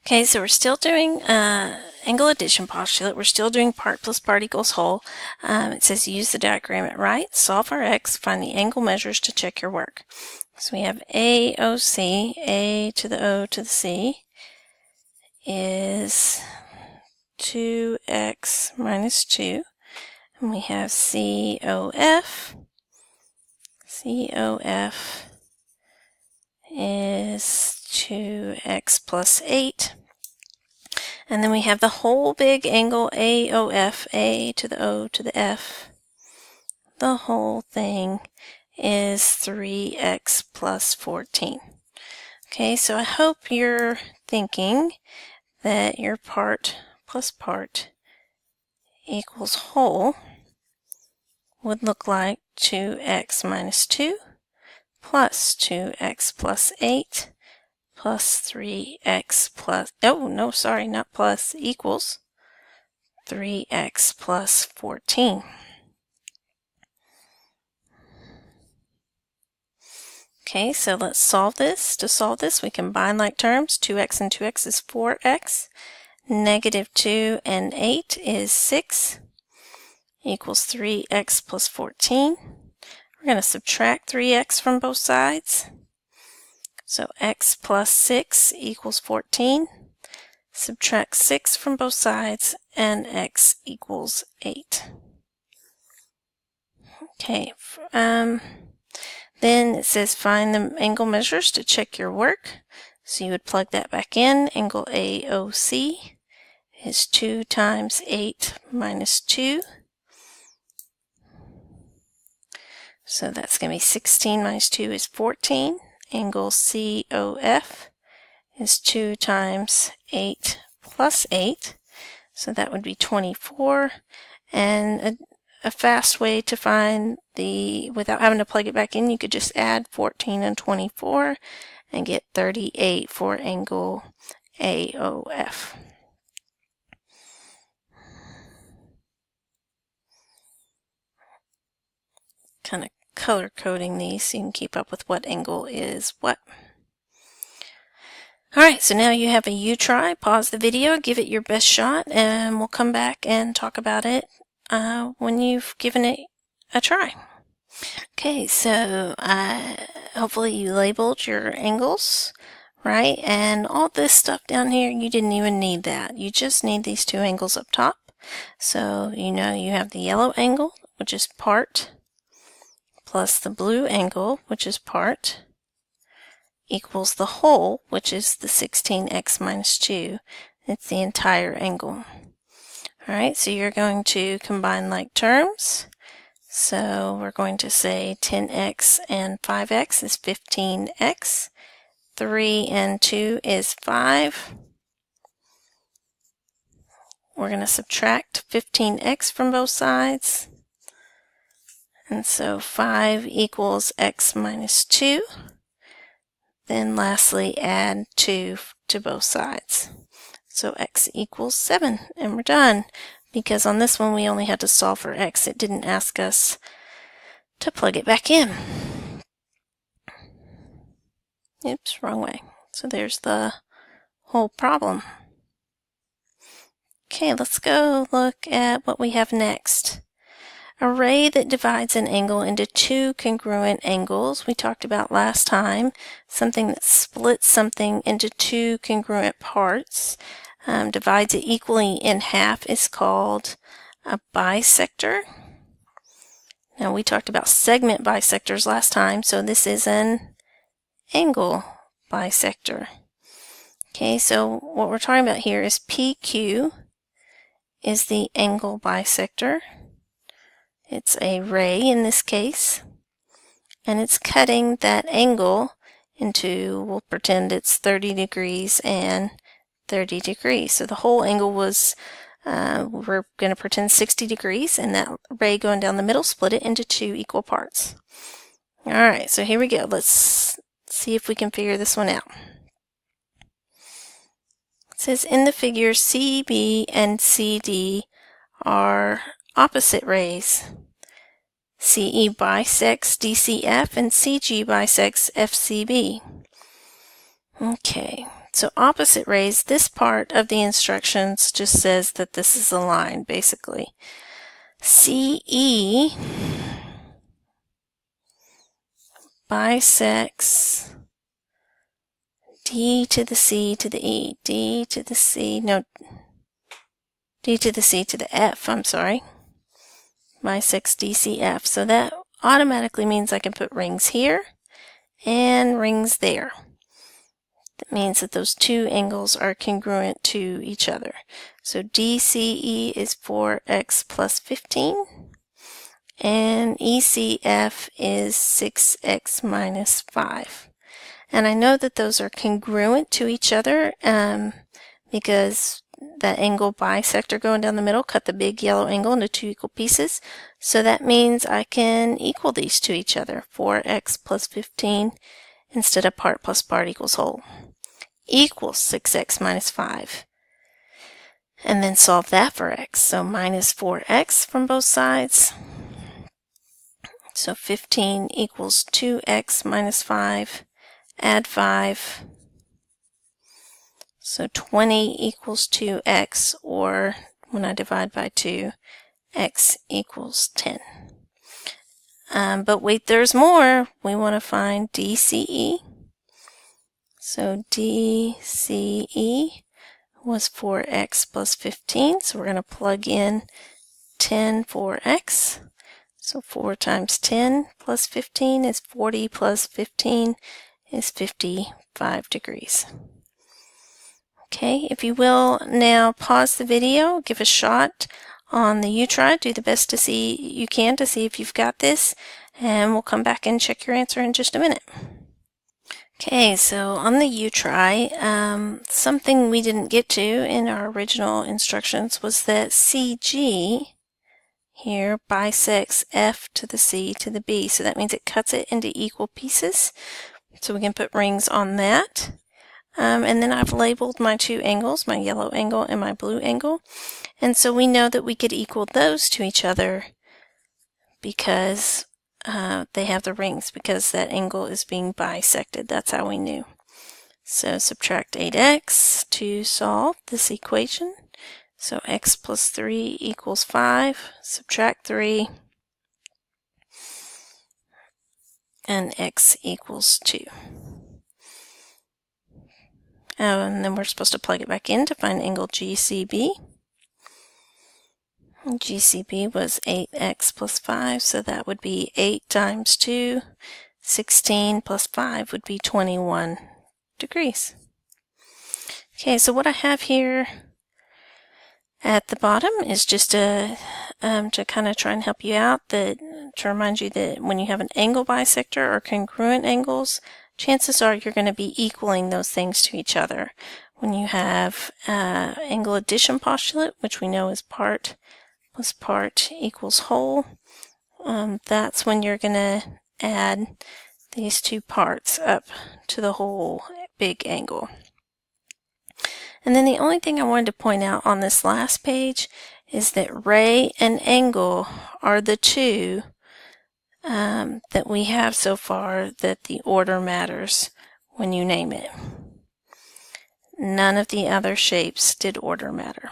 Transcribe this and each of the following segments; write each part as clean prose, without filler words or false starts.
Okay, so we're still doing angle addition postulate. We're still doing part plus part equals whole. It says use the diagram at right, solve for x, find the angle measures to check your work. So we have AOC, A to the O to the C, is 2x minus 2. And we have COF. COF is 2x plus 8. And then we have the whole big angle AOF, A to the O to the F. The whole thing is 3x plus 14. Okay, so I hope you're thinking that your part plus part equals whole would look like 2x minus 2 plus 2x plus 8 plus 3x plus, oh no, sorry, not plus, equals 3x plus 14. Okay, so let's solve this. To solve this, we combine like terms. 2x and 2x is 4x. Negative 2 and 8 is 6, equals 3x plus 14. We're going to subtract 3x from both sides. So x plus 6 equals 14. Subtract 6 from both sides, and x equals 8. Okay, then it says find the angle measures to check your work. So you would plug that back in. Angle AOC is 2 times 8 minus 2. So that's going to be 16 minus 2 is 14. Angle COF is 2 times 8 plus 8. So that would be 24. And a fast way to find without having to plug it back in, you could just add 14 and 24 and get 38 for angle AOF. Kind of color coding these so you can keep up with what angle is what. Alright, so now you have a U-try. Pause the video, give it your best shot, and we'll come back and talk about it when you've given it a try. Okay, so hopefully you labeled your angles, right? And all this stuff down here, you didn't even need that. You just need these two angles up top. So you know you have the yellow angle, which is part, plus the blue angle, which is part, equals the whole, which is the 16x minus 2. It's the entire angle. Alright, so you're going to combine like terms. So we're going to say 10x and 5x is 15x. 3 and 2 is 5. We're going to subtract 15x from both sides. And so 5 equals x minus 2. Then lastly add 2 to both sides. So x equals 7, and we're done. Because on this one we only had to solve for x. It didn't ask us to plug it back in. Oops, wrong way. So there's the whole problem. Okay, let's go look at what we have next. A ray that divides an angle into two congruent angles. We talked about last time, something that splits something into two congruent parts, divides it equally in half is called a bisector. Now we talked about segment bisectors last time, so this is an angle bisector. Okay, so what we're talking about here is PQ is the angle bisector. It's a ray in this case, and it's cutting that angle into, we'll pretend it's 30 degrees and 30 degrees. So the whole angle was, we're going to pretend 60 degrees, and that ray going down the middle split it into two equal parts. Alright, so here we go. Let's see if we can figure this one out. It says in the figure CB and CD are opposite rays. CE bisects DCF and CG bisects FCB. Okay, So opposite rays, this part of the instructions just says that this is a line, basically. CE bisects D to the C to the E, D to the C, no, D to the C to the F, I'm sorry. Bisects DCF. So that automatically means I can put rings here and rings there. That means that those two angles are congruent to each other. So DCE is 4x plus 15, and ECF is 6x minus 5. And I know that those are congruent to each other because that angle bisector going down the middle cut the big yellow angle into two equal pieces. So that means I can equal these to each other. 4x plus 15 instead of part plus part equals whole equals 6x minus 5. And then solve that for x. So minus 4x from both sides. So 15 equals 2x minus 5. Add 5. So 20 equals 2x, or when I divide by 2, x equals 10. But wait, there's more. We want to find DCE. So DCE was 4x plus 15, so we're going to plug in 10 for x. So 4 times 10 plus 15 is 40 plus 15 is 55 degrees. Okay, if you will now pause the video, give a shot on the U-Try, do the best to see you can to see if you've got this, and we'll come back and check your answer in just a minute. Okay, so on the U-Try, something we didn't get to in our original instructions was that CG here bisects F to the C to the B, so that means it cuts it into equal pieces. So we can put rings on that. And then I've labeled my two angles, my yellow angle and my blue angle. And so we know that we could equal those to each other because they have the rings, because that angle is being bisected. That's how we knew. So subtract 8x to solve this equation. So x plus 3 equals 5. Subtract 3. And x equals 2. And then we're supposed to plug it back in to find angle GCB. GCB was 8x plus 5, so that would be 8 times 2. 16 plus 5 would be 21 degrees. Okay, so what I have here at the bottom is just to kind of try and help you out, to remind you that when you have an angle bisector or congruent angles, chances are you're going to be equaling those things to each other. When you have angle addition postulate, which we know is part plus part equals whole, that's when you're going to add these two parts up to the whole big angle. And then the only thing I wanted to point out on this last page is that ray and angle are the two that we have so far that the order matters when you name it. None of the other shapes did order matter.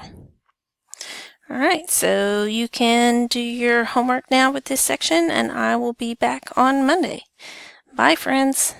Alright, so you can do your homework now with this section, and I will be back on Monday. Bye, friends.